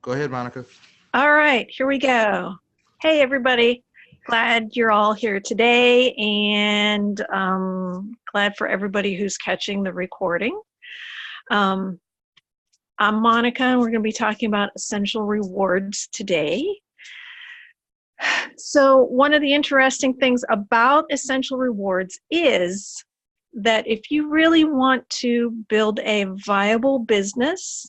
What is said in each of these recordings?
Go ahead, Monica. All right, here we go. Hey, everybody. Glad you're all here today, and glad for everybody who's catching the recording. Um, I'm Monica, and we're going to be talking about essential rewards today. So, one of the interesting things about essential rewards is that if you really want to build a viable business,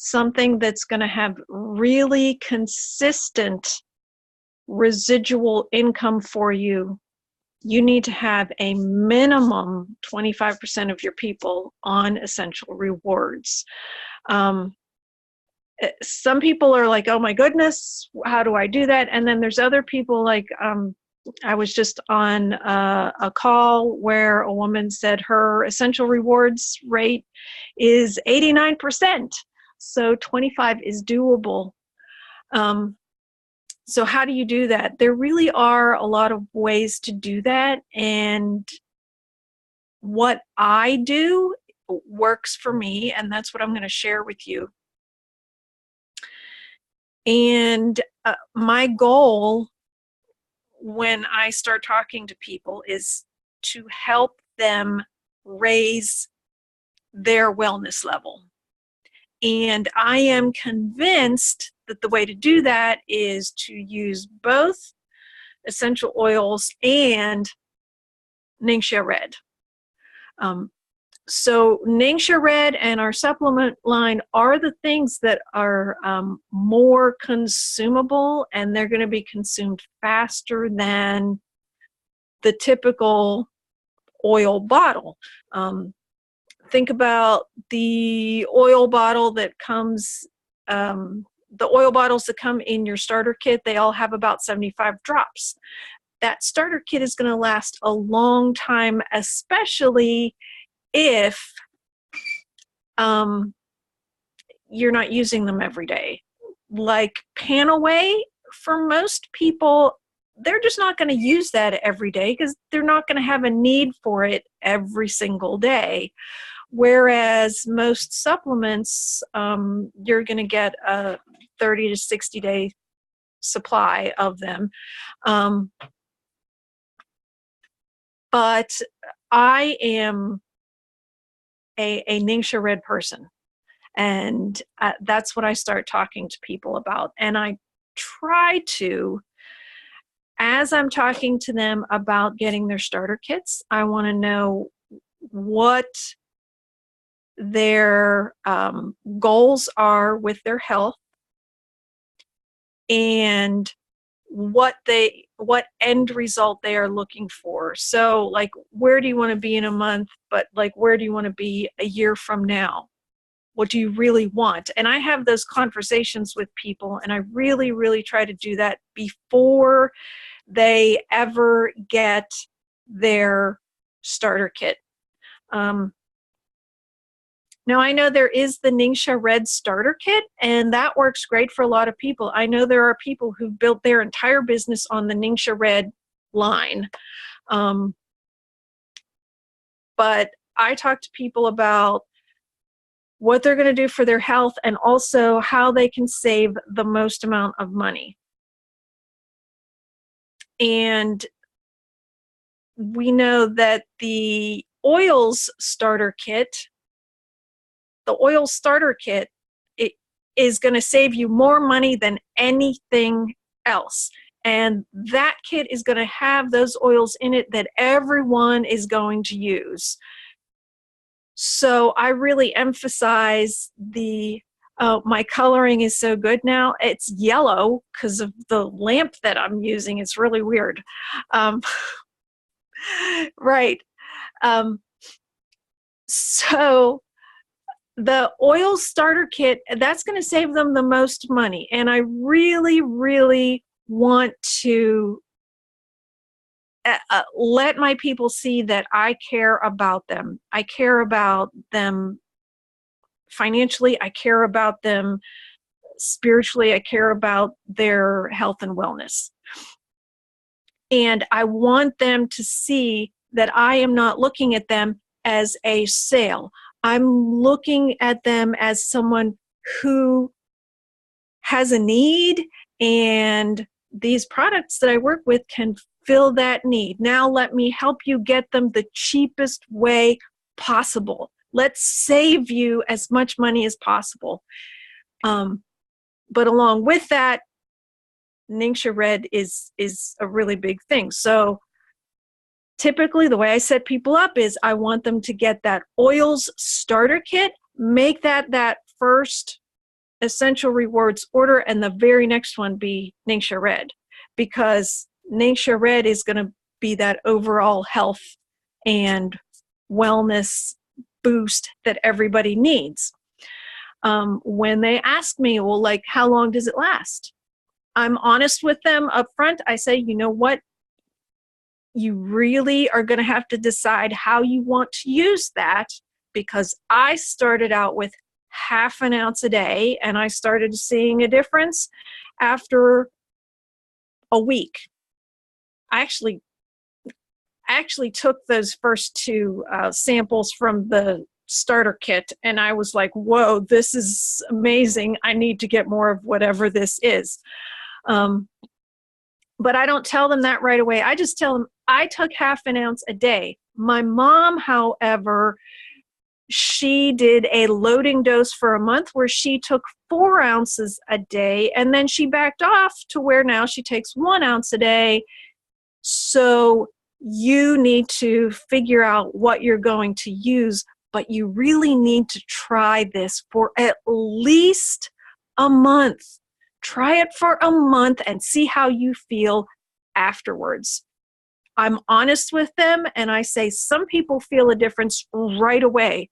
something that's going to have really consistent residual income for you, you need to have a minimum 25% of your people on essential rewards. Some people are like, oh my goodness, how do I do that? And then there's other people like, I was just on a call where a woman said her essential rewards rate is 89%. So 25 is doable. So how do you do that? There really are a lot of ways to do that. And what I do works for me, and that's what I'm going to share with you. And my goal when I start talking to people is to help them raise their wellness level. And I am convinced that the way to do that is to use both essential oils and Ningxia Red. So Ningxia Red and our supplement line are the things that are more consumable, and they're going to be consumed faster than the typical oil bottle. Think about the oil bottle that comes, the oil bottles that come in your starter kit, they all have about 75 drops. That starter kit is going to last a long time, especially if you're not using them every day. Like Panaway, for most people, they're just not going to use that every day because they're not going to have a need for it every single day. Whereas most supplements, you're going to get a 30 to 60 day supply of them. But I am a Ningxia Red person, and that's what I start talking to people about. And I try to, as I'm talking to them about getting their starter kits, I want to know what their goals are with their health and what end result they are looking for. So like, where do you want to be in a month, but like, where do you want to be a year from now? What do you really want? And I have those conversations with people, and I really, really try to do that before they ever get their starter kit. Now, I know there is the Ningxia Red starter kit, and that works great for a lot of people. I know there are people who've built their entire business on the Ningxia Red line. But I talk to people about what they're going to do for their health and also how they can save the most amount of money. And we know that the oils starter kit, it is going to save you more money than anything else. And that kit is going to have those oils in it that everyone is going to use. So I really emphasize my coloring is so good now. It's yellow because of the lamp that I'm using. It's really weird. Right. So the oil starter kit, that's going to save them the most money. And I really, really want to let my people see that I care about them. I care about them financially. I care about them spiritually. I care about their health and wellness. And I want them to see that I am not looking at them as a sale. I'm looking at them as someone who has a need, and these products that I work with can fill that need. Now let me help you get them the cheapest way possible. Let's save you as much money as possible. But along with that, Ningxia Red is a really big thing. So typically the way I set people up is I want them to get that oils starter kit, make that first essential rewards order, and the very next one be Ningxia Red, because Ningxia Red is going to be that overall health and wellness boost that everybody needs. When they ask me, well, like, how long does it last? I'm honest with them up front. I say, you know what? You really are going to have to decide how you want to use that, because I started out with half an ounce a day, and I started seeing a difference after a week. I actually took those first two samples from the starter kit, and I was like, whoa, this is amazing. I need to get more of whatever this is. But I don't tell them that right away. I just tell them I took half an ounce a day. My mom, however, she did a loading dose for a month where she took 4 ounces a day, and then she backed off to where now she takes 1 ounce a day. So you need to figure out what you're going to use, but you really need to try this for at least a month. Try it for a month and see how you feel afterwards. I'm honest with them, and I say some people feel a difference right away.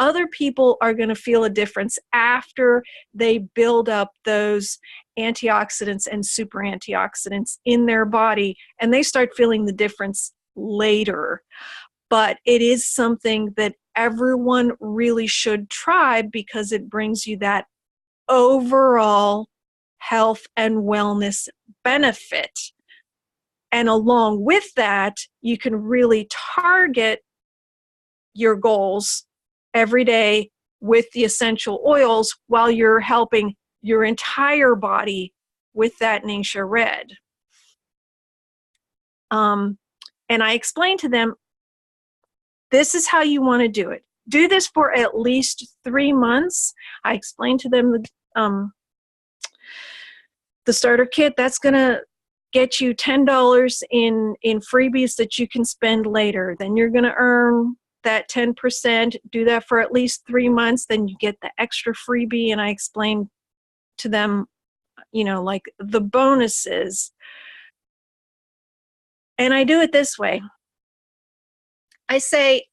Other people are going to feel a difference after they build up those antioxidants and super antioxidants in their body, and they start feeling the difference later. But it is something that everyone really should try, because it brings you that overall health and wellness benefit. And along with that, you can really target your goals every day with the essential oils while you're helping your entire body with that Ningxia Red. And I explained to them, this is how you want to do it. Do this for at least 3 months. I explained to them the starter kit, that's going to get you $10 in freebies that you can spend later. Then you're going to earn that 10%. Do that for at least 3 months. Then you get the extra freebie. And I explained to them, like the bonuses. And I do it this way. I say,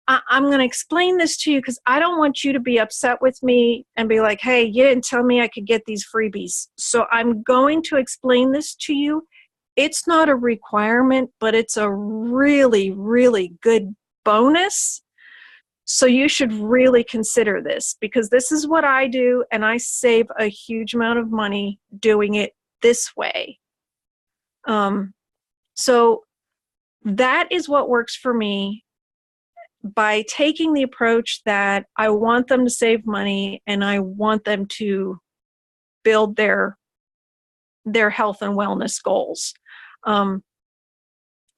I'm going to explain this to you because I don't want you to be upset with me and be like, hey, you didn't tell me I could get these freebies. So I'm going to explain this to you. It's not a requirement, but it's a really, really good bonus. So you should really consider this, because this is what I do, and I save a huge amount of money doing it this way. So that is what works for me. By taking the approach that I want them to save money and I want them to build their health and wellness goals.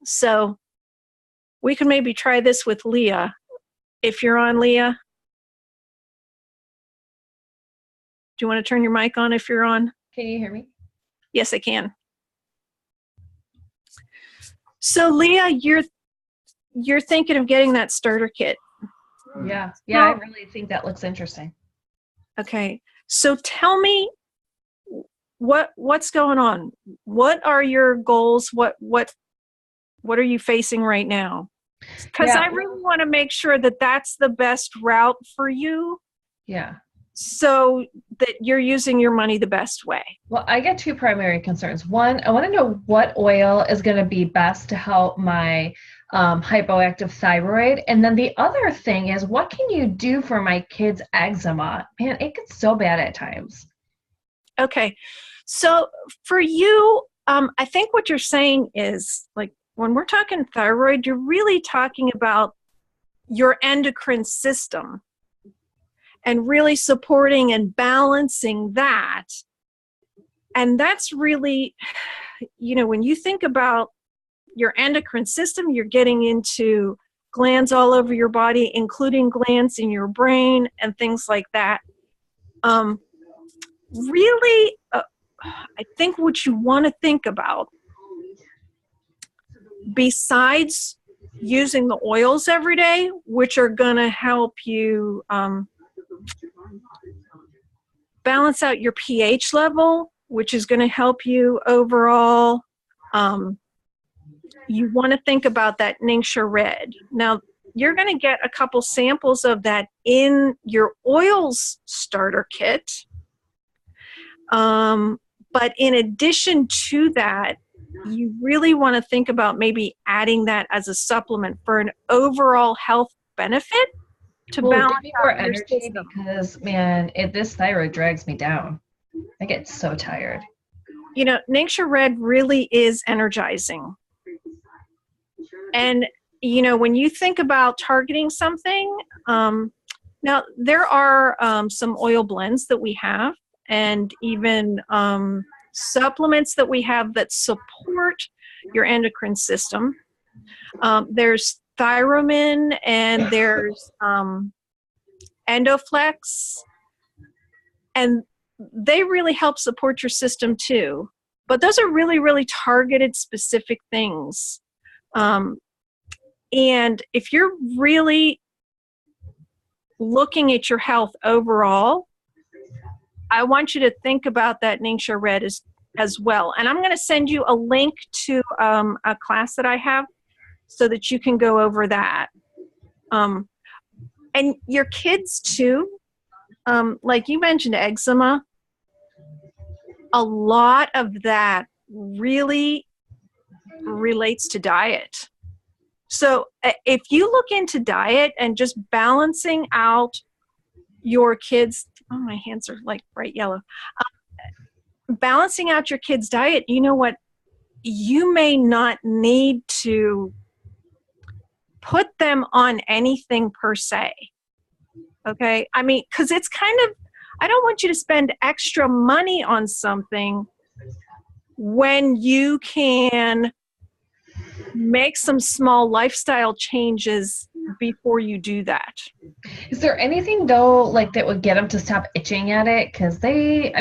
So we can maybe try this with Leah. If you're on, Leah, do you want to turn your mic on if you're on? Can you hear me? Yes, I can. So Leah, you're thinking of getting that starter kit. Yeah, I really think that looks interesting. Okay, so tell me what's going on. What are your goals? What are you facing right now? Because I really want to make sure that that's the best route for you. Yeah. So that you're using your money the best way. Well, I get 2 primary concerns. One, I want to know what oil is going to be best to help my hypoactive thyroid. And then the other thing is, what can you do for my kids' eczema? Man, it gets so bad at times. Okay. So for you, I think what you're saying is, like, when we're talking thyroid, you're really talking about your endocrine system and really supporting and balancing that. And that's really, when you think about your endocrine system, you're getting into glands all over your body, including glands in your brain and things like that. Really, I think what you want to think about, besides using the oils every day, which are going to help you balance out your pH level, which is going to help you overall, you want to think about that Ningxia Red. Now, you're going to get a couple samples of that in your oils starter kit. But in addition to that, you really want to think about maybe adding that as a supplement for an overall health benefit to balance give me more out your energy system. because, man, this thyroid drags me down. I get so tired. Ningxia Red really is energizing. And, when you think about targeting something, now there are some oil blends that we have, and even supplements that we have that support your endocrine system. There's Thyromin, and there's Endoflex, and they really help support your system too. But those are really, really targeted, specific things. And if you're really looking at your health overall, I want you to think about that Ningxia Red as well. And I'm going to send you a link to a class that I have so that you can go over that. And your kids too, like you mentioned, eczema, a lot of that really relates to diet. So if you look into diet and just balancing out your kids, oh, my hands are like bright yellow. Balancing out your kids' diet, you know what? You may not need to put them on anything per se. Okay? I mean, because it's kind of, I don't want you to spend extra money on something when you can make some small lifestyle changes before you do that. Is there anything though, like that would get them to stop itching at it? Because we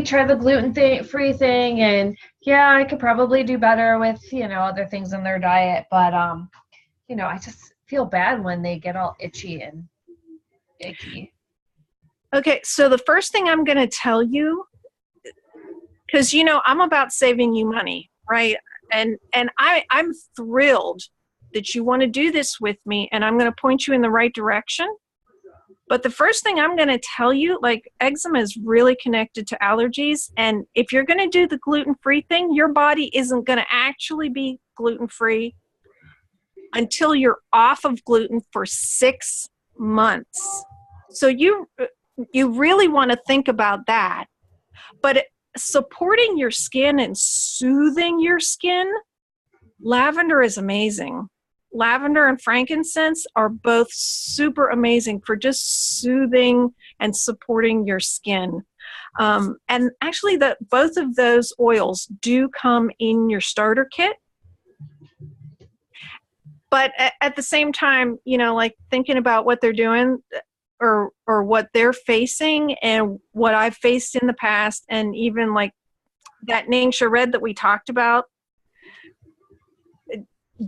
tried the gluten-free thing, and yeah, I could probably do better with other things in their diet, but I just feel bad when they get all itchy and icky. Okay, so the first thing I'm going to tell you, because I'm about saving you money, right? And I'm thrilled that you want to do this with me, and I'm going to point you in the right direction. But the first thing I'm going to tell you, like, eczema is really connected to allergies, and if you're going to do the gluten-free thing, your body isn't going to actually be gluten-free until you're off of gluten for 6 months. So you really want to think about that. But supporting your skin and soothing your skin, lavender is amazing. Lavender and frankincense are both super amazing for just soothing and supporting your skin. And actually, both of those oils do come in your starter kit. But at the same time, like thinking about what they're doing or what they're facing and what I've faced in the past, and even like that Ningxia Red that we talked about,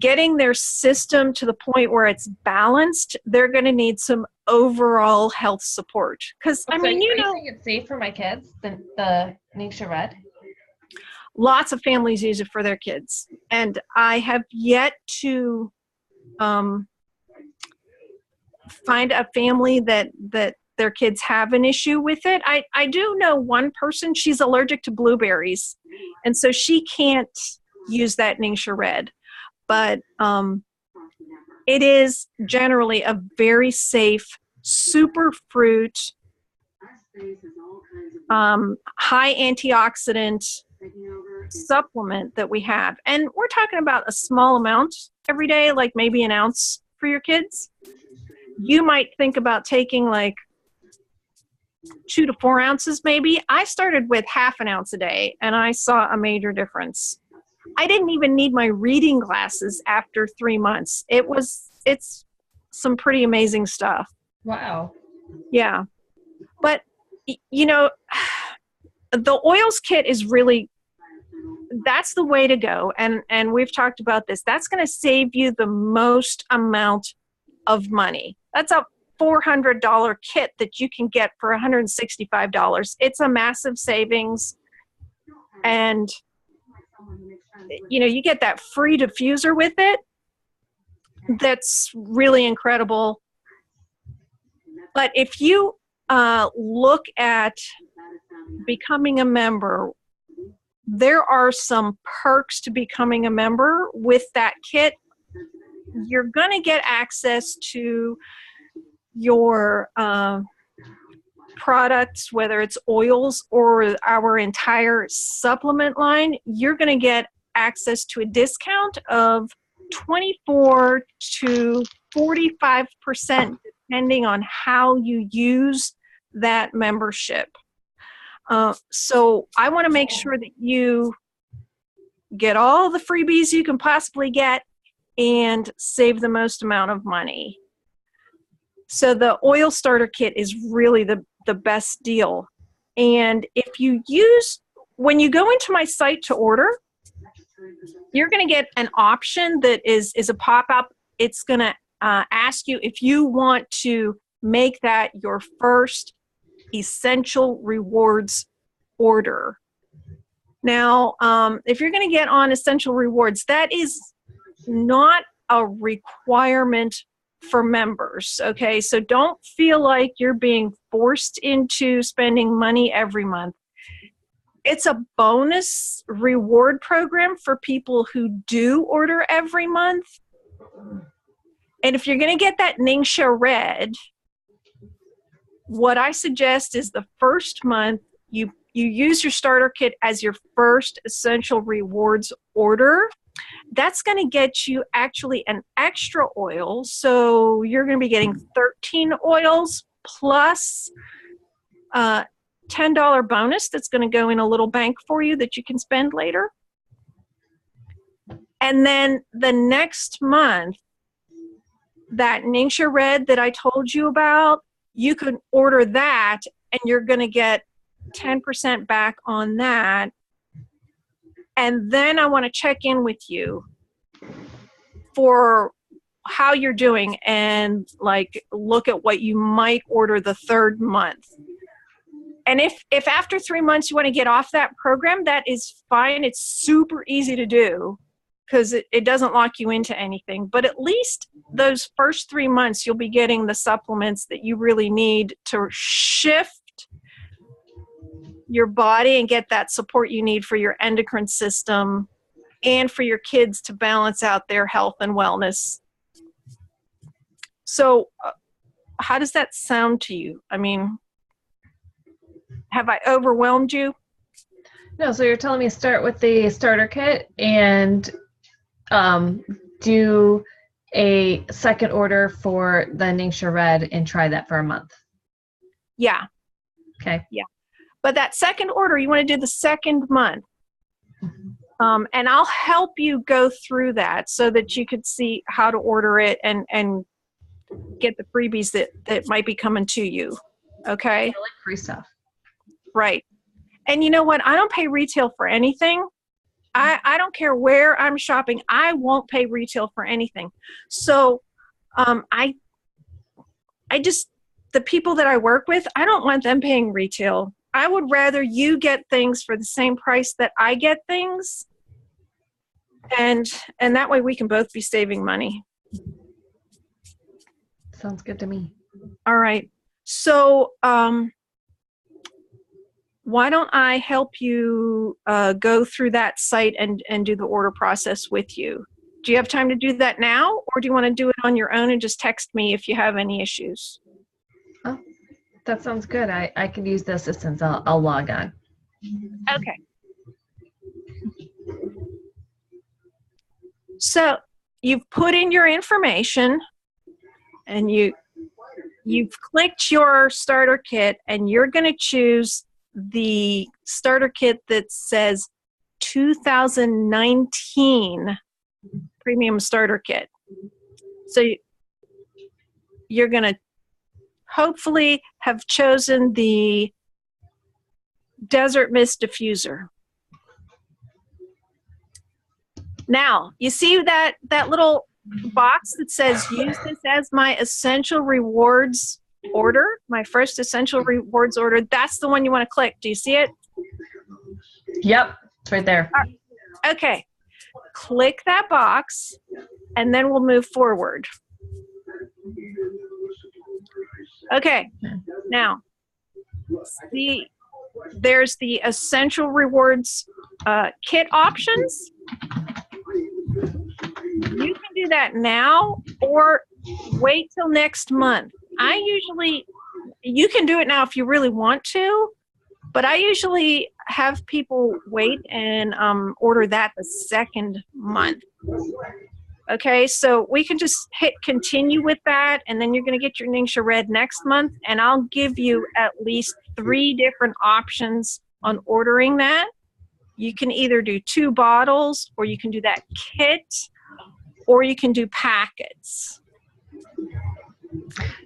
getting their system to the point where it's balanced, they're going to need some overall health support. Because, I mean, you think it's safe for my kids, the Ningxia Red? Lots of families use it for their kids. And I have yet to find a family that their kids have an issue with it. I do know one person, she's allergic to blueberries, and so she can't use that Ningxia Red. But it is generally a very safe superfruit, high antioxidant supplement that we have. And we're talking about a small amount every day, like maybe an ounce for your kids. You might think about taking like 2 to 4 ounces maybe. I started with half an ounce a day, and I saw a major difference. I didn't even need my reading glasses after 3 months. It's some pretty amazing stuff. Wow. Yeah. But, you know, the oils kit is really, that's the way to go. And we've talked about this. That's going to save you the most amount of money. That's a $400 kit that you can get for $165. It's a massive savings. And, you know, you get that free diffuser with it. That's really incredible. But if you look at becoming a member, there are some perks to becoming a member with that kit. You're going to get access to your products, whether it's oils or our entire supplement line. You're going to get access to a discount of 24 to 45%, depending on how you use that membership. So I want to make sure that you get all the freebies you can possibly get and save the most amount of money. So the oil starter kit is really the best deal. And if you use, when you go into my site to order, you're going to get an option that is a pop-up. It's going to ask you if you want to make that your first essential rewards order. Now, if you're going to get on essential rewards, that is not a requirement for members, okay? So don't feel like you're being forced into spending money every month. It's a bonus reward program for people who do order every month. And if you're going to get that Ningxia Red, what I suggest is the first month you use your starter kit as your first essential rewards order. That's going to get you actually an extra oil. So you're going to be getting 13 oils plus $10 bonus that's going to go in a little bank for you that you can spend later. And then the next month, that Ningxia Red that I told you about, you can order that and you're going to get 10% back on that. And then I want to check in with you for how you're doing and like look at what you might order the third month. And if after 3 months you want to get off that program, that is fine. It's super easy to do because it doesn't lock you into anything. But at least those first 3 months, you'll be getting the supplements that you really need to shift your body and get that support you need for your endocrine system and for your kids to balance out their health and wellness. So how does that sound to you? I mean, have I overwhelmed you? No, so you're telling me start with the starter kit and do a second order for the Ningxia Red and try that for a month. Yeah. Okay. Yeah. But that second order, you want to do the second month. And I'll help you go through that so that you could see how to order it and get the freebies that might be coming to you. Okay? I like free stuff. Right. And you know what? I don't pay retail for anything. I don't care where I'm shopping. I won't pay retail for anything. So I just, the people that I work with, I don't want them paying retail. I would rather you get things for the same price that I get things. And that way we can both be saving money. Sounds good to me. All right. So why don't I help you go through that site and do the order process with you? Do you have time to do that now, or do you want to do it on your own and just text me if you have any issues? Oh, that sounds good. I could use the assistance. I'll log on. Okay. So you've put in your information and you've clicked your starter kit, and you're going to choose the starter kit that says 2019 premium starter kit. So you're going to hopefully have chosen the Desert Mist Diffuser. Now, you see that little box that says use this as my essential rewards order, my first essential rewards order? That's the one you want to click. Do you see it? Yep, it's right there. Okay. Click that box, and then we'll move forward. Okay. Now, see, there's the essential rewards kit options. You can do that now or wait till next month. You can do it now if you really want to, but I usually have people wait and order that the second month. Okay, so we can just hit continue with that, and then you're going to get your Ningxia Red next month, and I'll give you at least 3 different options on ordering that. You can either do 2 bottles, or you can do that kit, or you can do packets.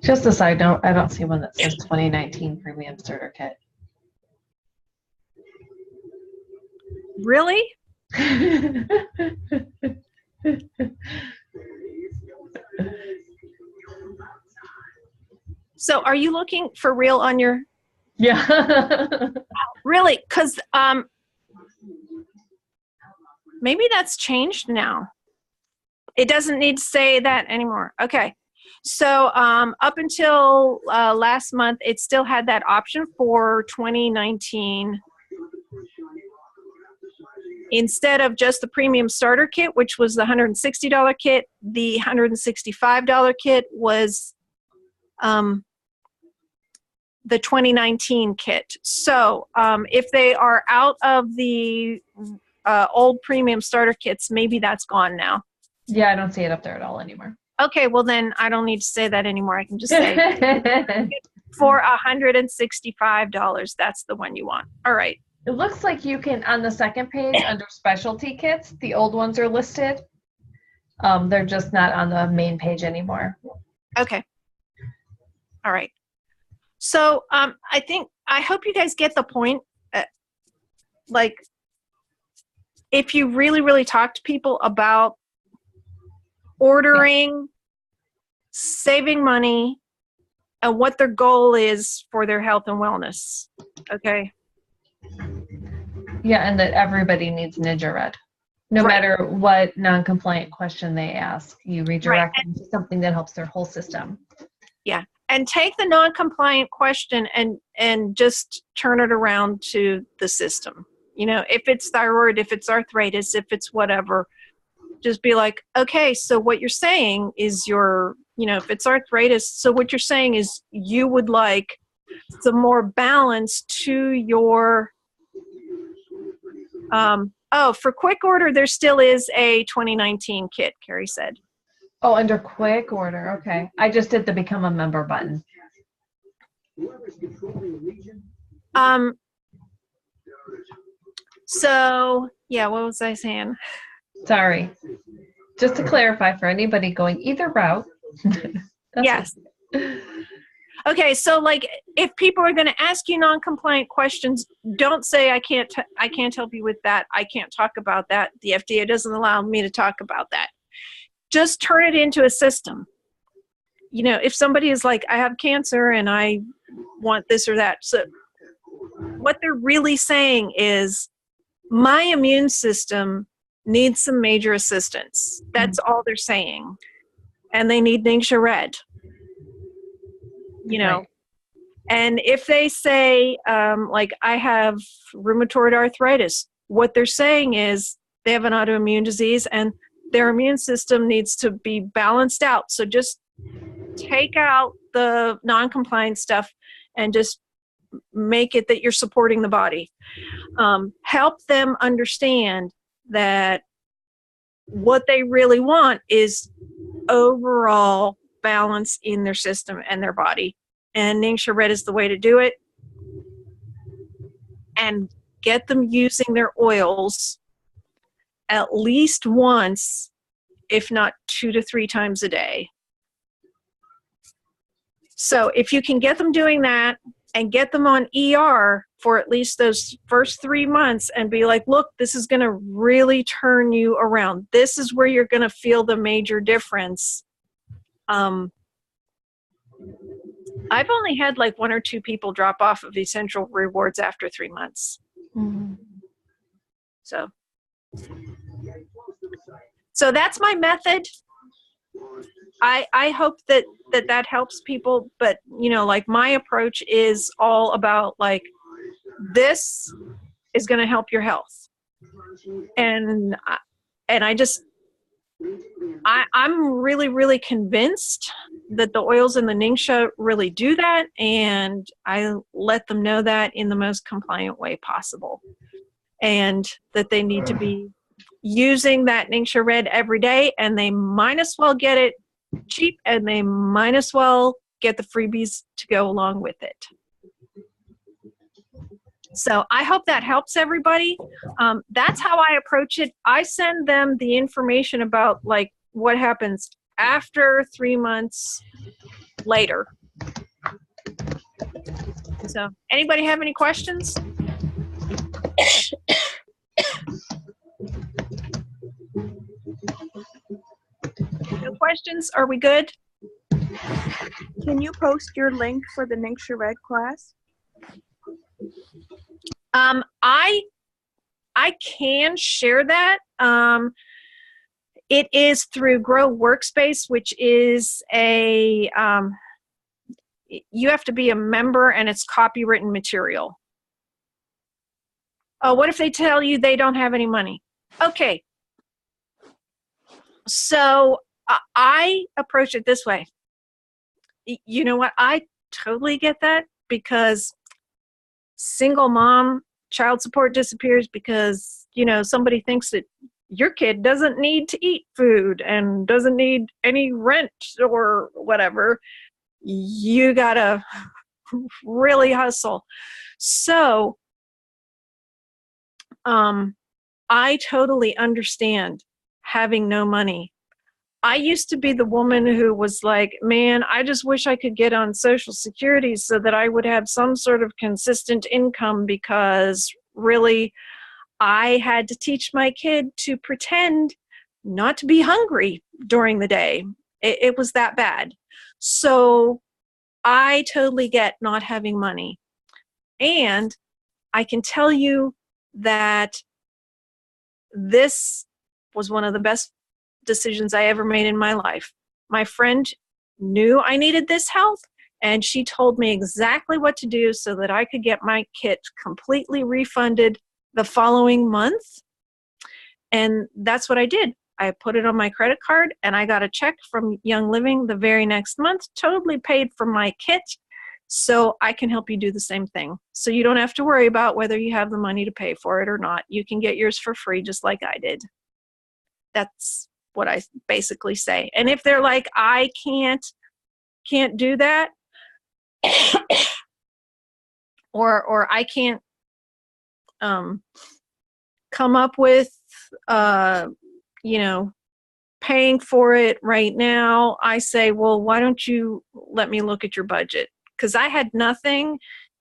Just a side note, I don't see one that says 2019 premium starter kit. Really? So are you looking for real on your... Yeah. Really? Because maybe that's changed now. It doesn't need to say that anymore. Okay. So up until last month, it still had that option for 2019. Instead of just the premium starter kit, which was the $160 kit, the $165 kit was the 2019 kit. So if they are out of the old premium starter kits, maybe that's gone now. Yeah, I don't see it up there at all anymore. Okay, well then I don't need to say that anymore. I can just say for $165, that's the one you want. All right. It looks like you can, on the second page under specialty kits, the old ones are listed. They're just not on the main page anymore. Okay. All right. So I hope you guys get the point. Like, if you really, really talk to people about ordering, saving money, and what their goal is for their health and wellness. Okay. Yeah, and that everybody needs Ninja Red. No matter what non-compliant question they ask, you redirect them to something that helps their whole system. Yeah. And take the non-compliant question and just turn it around to the system. You know, if it's thyroid, if it's arthritis, if it's whatever, just be like, okay, so what you're saying is if it's arthritis, so what you're saying is you would like some more balance to your, for quick order, there still is a 2019 kit, Carrie said. Oh, under quick order. Okay. I just did the become a member button. So yeah, what was I saying? Sorry. Just to clarify for anybody going either route. Yes. Okay, so like if people are going to ask you non-compliant questions, don't say I can't help you with that. I can't talk about that. The FDA doesn't allow me to talk about that. Just turn it into a system. You know, if somebody is like, I have cancer and I want this or that. So what they're really saying is my immune system needs some major assistance. That's all they're saying. And they need Ningxia Red. You know, right. And if they say, like, I have rheumatoid arthritis, what they're saying is they have an autoimmune disease and their immune system needs to be balanced out. So just take out the non-compliant stuff and just make it that you're supporting the body. Help them understand that what they really want is overall balance in their system and their body. And Ningxia Red is the way to do it. And get them using their oils at least once, if not 2 to 3 times a day. So if you can get them doing that and get them on ER for at least those first 3 months and be like, look, this is going to really turn you around. This is where you're going to feel the major difference. I've only had like 1 or 2 people drop off of Essential Rewards after 3 months. Mm-hmm. So that's my method. I hope that helps people, but like my approach is all about like, this is going to help your health. And I'm really, really convinced that the oils in the Ningxia really do that. And I let them know that in the most compliant way possible. And that they need to be using that Ningxia Red every day, and they might as well get it cheap, and they might as well get the freebies to go along with it. So I hope that helps everybody. That's how I approach it. I send them the information about like what happens after 3 months later. So anybody have any questions? No questions? Are we good? Can you post your link for the Ningxia Red class? I can share that. It is through Grow Workspace, which is a, you have to be a member, and it's copywritten material. Oh, what if they tell you they don't have any money? Okay. So I approach it this way. You know what? I totally get that, because single mom, child support disappears because, somebody thinks that your kid doesn't need to eat food and doesn't need any rent or whatever. You gotta really hustle. So, I totally understand having no money. I used to be the woman who was like, man, I just wish I could get on Social Security so that I would have some sort of consistent income, because really I had to teach my kid to pretend not to be hungry during the day. It was that bad. So I totally get not having money. And I can tell you that this was one of the best decisions I ever made in my life. My friend knew I needed this help, and she told me exactly what to do so that I could get my kit completely refunded the following month. And that's what I did. I put it on my credit card, and I got a check from Young Living the very next month, totally paid for my kit. So I can help you do the same thing. So you don't have to worry about whether you have the money to pay for it or not. You can get yours for free, just like I did. That's what I basically say. And if they're like, I can't do that, or I can't come up with paying for it right now, I say, well, why don't you let me look at your budget? Because I had nothing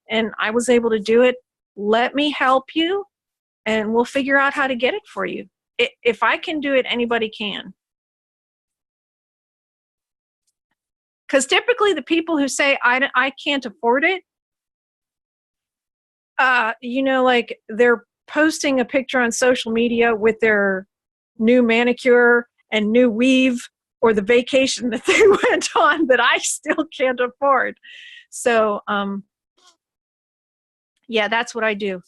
and I was able to do it. Let me help you, and we'll figure out how to get it for you. If I can do it, anybody can. Because typically the people who say, I can't afford it, like they're posting a picture on social media with their new manicure and new weave, or the vacation that they went on that I still can't afford. So, yeah, that's what I do.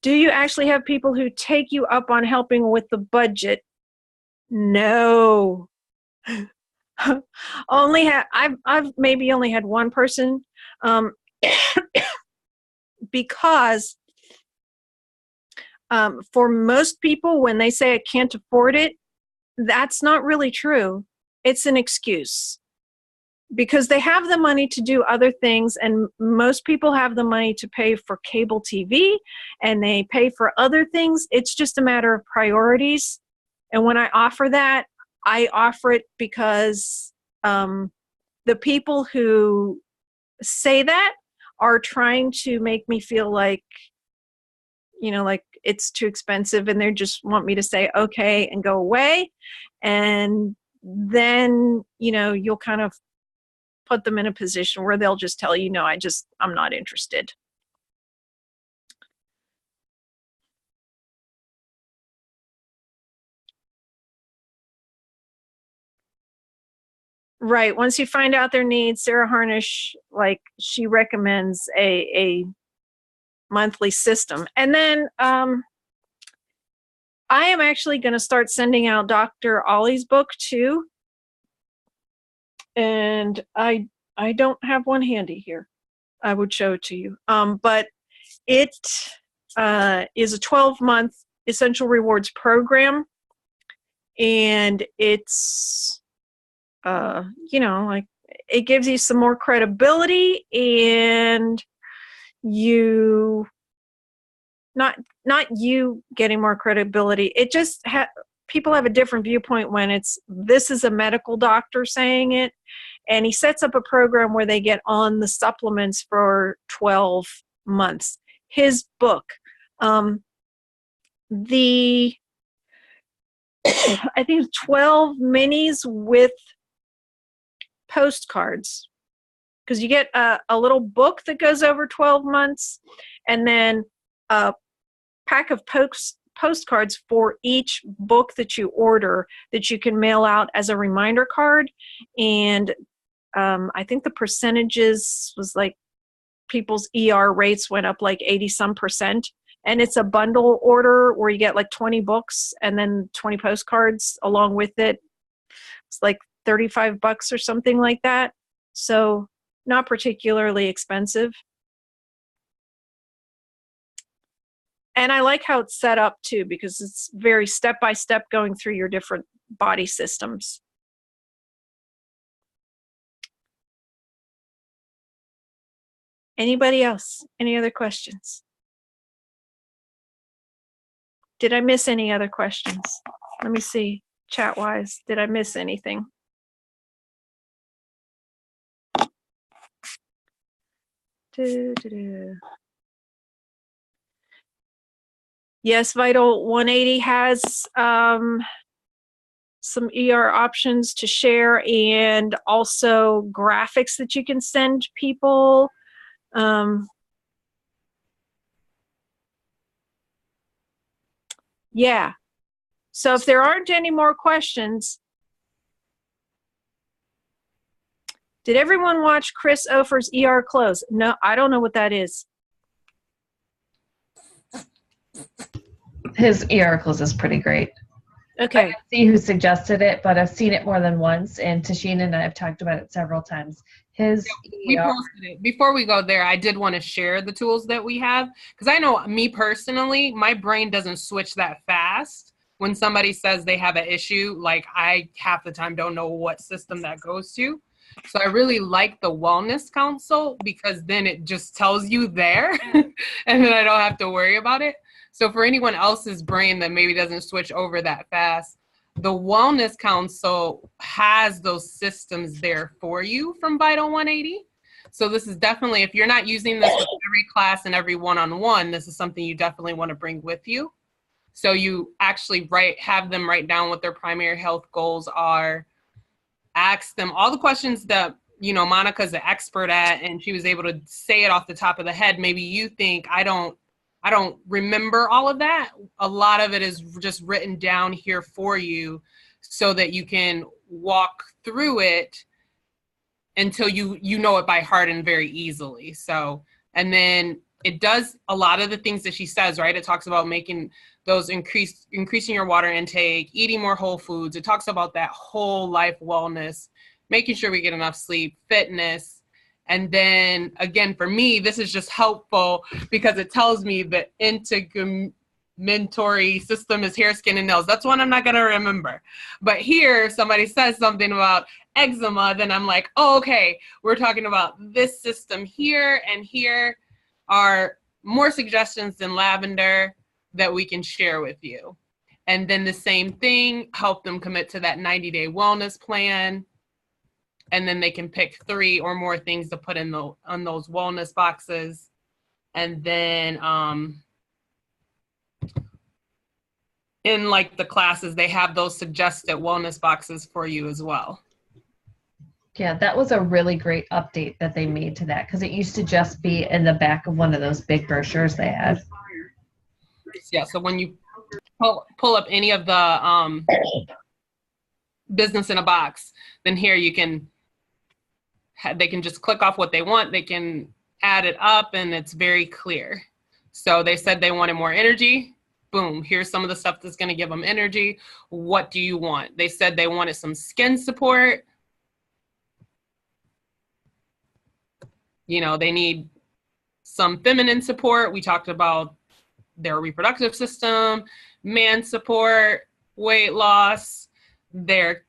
Do you actually have people who take you up on helping with the budget? No. I've maybe only had one person, because for most people, when they say I can't afford it, That's not really true. It's an excuse because they have the money to do other things, and most people have the money to pay for cable TV and they pay for other things. It's just a matter of priorities. And when I offer that, I offer it because the people who say that are trying to make me feel like, like it's too expensive, and they just want me to say okay and go away. And then, you'll kind of put them in a position where they'll just tell you, no, I'm not interested. Right. Once you find out their needs, Sarah Harnish, she recommends a monthly system. And then I am actually going to start sending out Dr. Ollie's book too. And I don't have one handy here. I would show it to you. But it is a 12-month Essential Rewards program. And it's it gives you some more credibility, and you not you getting more credibility. It just people have a different viewpoint when this is a medical doctor saying it, and he sets up a program where they get on the supplements for 12 months. His book, the I think 12 minis with postcards, because you get a little book that goes over 12 months, and then a pack of postcards for each book that you order that you can mail out as a reminder card. And I think the percentages was like people's ER rates went up like 80-some%. And it's a bundle order where you get like 20 books and then 20 postcards along with it. It's like $35 or something like that. So not particularly expensive. And I like how it's set up too, because it's very step-by-step going through your different body systems. Anybody else? Any other questions? Did I miss any other questions? Let me see, chat-wise. Did I miss anything? Yes, Vital 180 has some ER options to share, and also graphics that you can send people. Yeah. So if there aren't any more questions, did everyone watch Chris Ofer's ER Close? No, I don't know what that is. His ER Close is pretty great. Okay. I didn't see who suggested it, but I've seen it more than once, and Tashina and I have talked about it several times. We posted it. Before we go there, I did want to share the tools that we have, because I know me personally, my brain doesn't switch that fast when somebody says they have an issue. Like, I half the time don't know what system that goes to. So I really like the Wellness Council, because then it just tells you there and then I don't have to worry about it. So for anyone else's brain that maybe doesn't switch over that fast, the Wellness Council has those systems there for you from Vital 180. So this is definitely, if you're not using this with every class and every one-on-one, this is something you definitely want to bring with you. So you actually have them write down what their primary health goals are, ask them all the questions that, Monica's an expert at, and she was able to say it off the top of the head. Maybe you think, I don't remember all of that. A lot of it is just written down here for you so that you can walk through it until you know it by heart and very easily. So, and then it does a lot of the things that she says, right? It talks about making those increasing your water intake, eating more whole foods. It talks about that whole life wellness, making sure we get enough sleep, fitness. And then again, for me, this is just helpful because it tells me the mentory system is hair, skin, and nails. That's one I'm not going to remember. But here, if somebody says something about eczema, then I'm like, oh, okay, we're talking about this system here, and here are more suggestions than lavender that we can share with you. And then the same thing, help them commit to that 90-day wellness plan. And then they can pick 3 or more things to put in on those wellness boxes. And then in like the classes, they have those suggested wellness boxes for you as well. Yeah, that was a really great update that they made to that, because it used to just be in the back of one of those big brochures they had. Yeah, so when you pull up any of the business in a box, then here you can, they can just click off what they want. They can add it up, and it's very clear. So they said they wanted more energy. Boom, here's some of the stuff that's going to give them energy. What do you want? They said they wanted some skin support. You know, they need some feminine support. We talked about their reproductive system, man support, weight loss. Their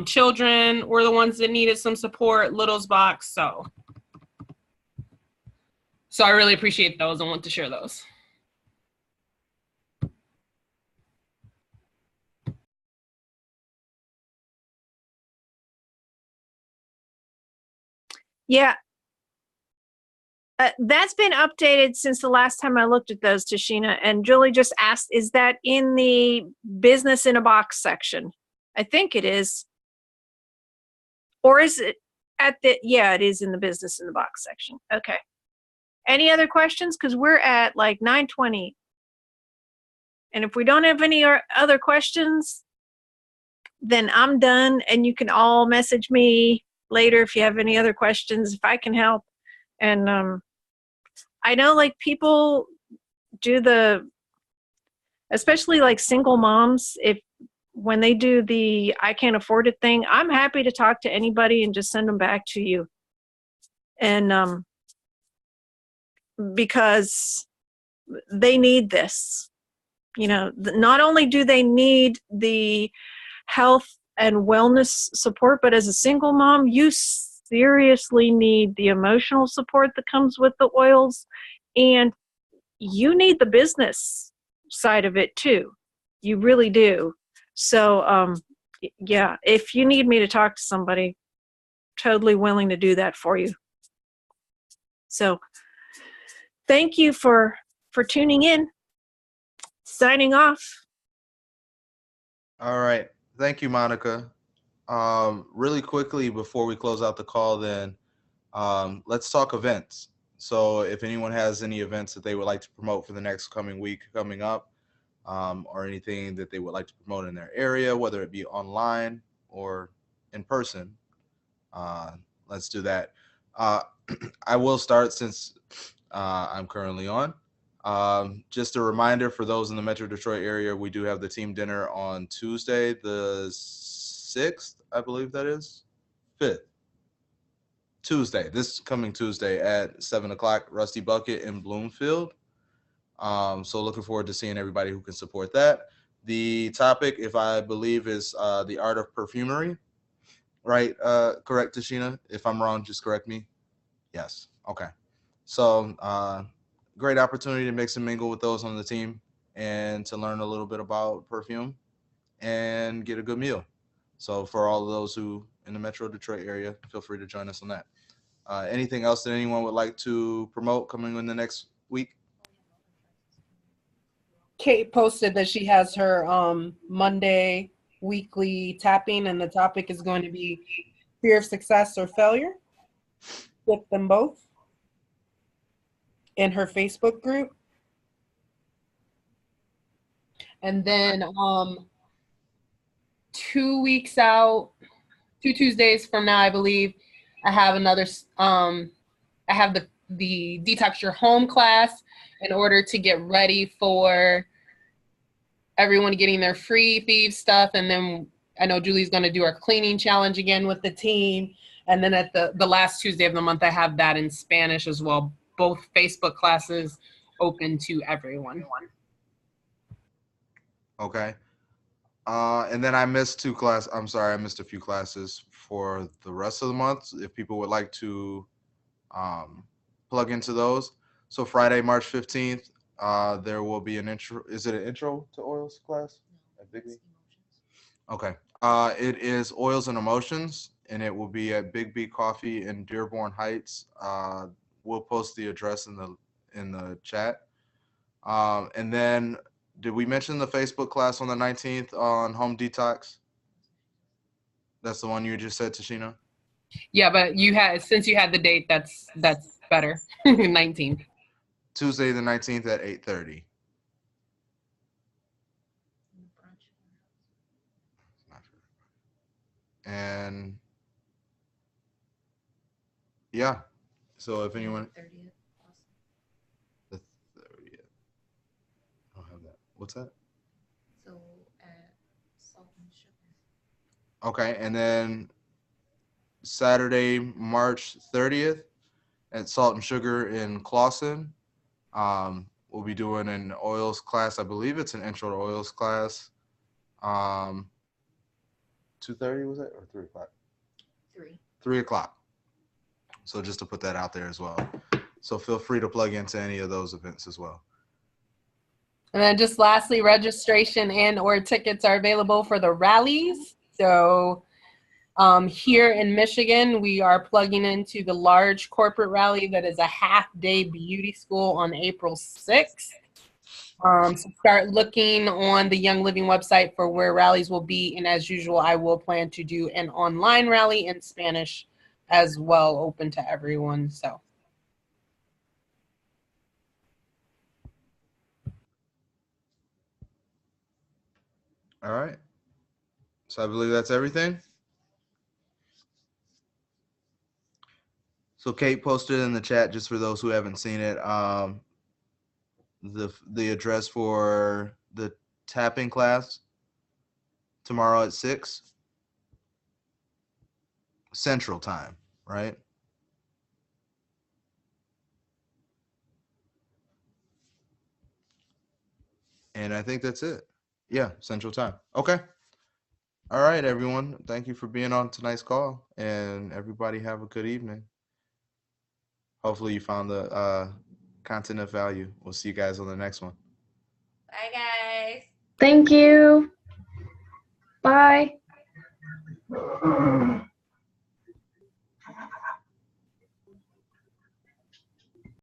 children were the ones that needed some support, Little's box. So I really appreciate those and want to share those. Yeah. That's been updated since the last time I looked at those, Tashina. And Julie just asked, is that in the business in a box section? I think it is. Or is it at the, yeah, it is in the business in the box section. Okay. Any other questions? Because we're at like 9:20. And if we don't have any other questions, then I'm done. And you can all message me later if you have any other questions, if I can help. And I know like people do especially like single moms, when they do the I can't afford it thing, I'm happy to talk to anybody and just send them back to you. And because they need this, you know, not only do they need the health and wellness support, but as a single mom, you seriously need the emotional support that comes with the oils, and you need the business side of it too. You really do. So yeah, if you need me to talk to somebody, totally willing to do that for you. So thank you for tuning in. Signing off. All right. Thank you, Monica. Really quickly before we close out the call, then let's talk events. So if anyone has any events that they would like to promote for the next coming week coming up, or anything that they would like to promote in their area, whether it be online or in person, let's do that. I will start since I'm currently on. Just a reminder for those in the Metro Detroit area, we do have the team dinner on Tuesday, the 6th, I believe that is, 5th. Tuesday, this coming Tuesday at 7 o'clock, Rusty Bucket in Bloomfield. So looking forward to seeing everybody who can support that. The topic, if I believe, is the art of perfumery, right? Correct, Tashina? If I'm wrong, just correct me. Yes. Okay. So great opportunity to mix and mingle with those on the team and to learn a little bit about perfume and get a good meal. So for all of those who in the Metro Detroit area, feel free to join us on that. Anything else that anyone would like to promote coming in the next week? Kate posted that she has her Monday weekly tapping, and the topic is going to be fear of success or failure with them both in her Facebook group. And then 2 weeks out, 2 Tuesdays from now, I believe, I have another, I have the Detox Your Home class in order to get ready for everyone getting their free Thieves stuff. And then I know Julie's going to do our cleaning challenge again with the team. And then at the last Tuesday of the month, I have that in Spanish as well. Both Facebook classes open to everyone. Okay. And then I missed two class. I'm sorry, I missed a few classes for the rest of the month. If people would like to plug into those. So Friday, March 15th, there will be an intro. Is it an intro to oils class? At Big B? Okay. It is Oils and Emotions, and it will be at Big B Coffee in Dearborn Heights. We'll post the address in the chat. And then, did we mention the Facebook class on the 19th on home detox? That's the one you just said, Tashina? Yeah, but since you had the date, that's better. 19th. Tuesday the 19th at 8:30. And yeah, so if anyone, the 30th, I don't have that. What's that? So at Salt and Sugar. Okay, and then Saturday, March 30th at Salt and Sugar in Clawson. We'll be doing an oils class. I believe it's an intro to oils class. 2:30 was it, or 3 o'clock? 3 o'clock. So just to put that out there as well. So feel free to plug into any of those events as well. And then just lastly, registration and/or tickets are available for the rallies. So here in Michigan, we are plugging into the large corporate rally that is a half-day beauty school on April 6th. So start looking on the Young Living website for where rallies will be. And as usual, I will plan to do an online rally in Spanish as well, open to everyone. So. All right. So I believe that's everything. So Kate posted in the chat, just for those who haven't seen it, the address for the tapping class tomorrow at 6 Central Time, right? And I think that's it. Yeah, Central Time. Okay. All right, everyone. Thank you for being on tonight's call, and everybody have a good evening. Hopefully you found the content of value. We'll see you guys on the next one. Bye, guys. Thank you. Bye.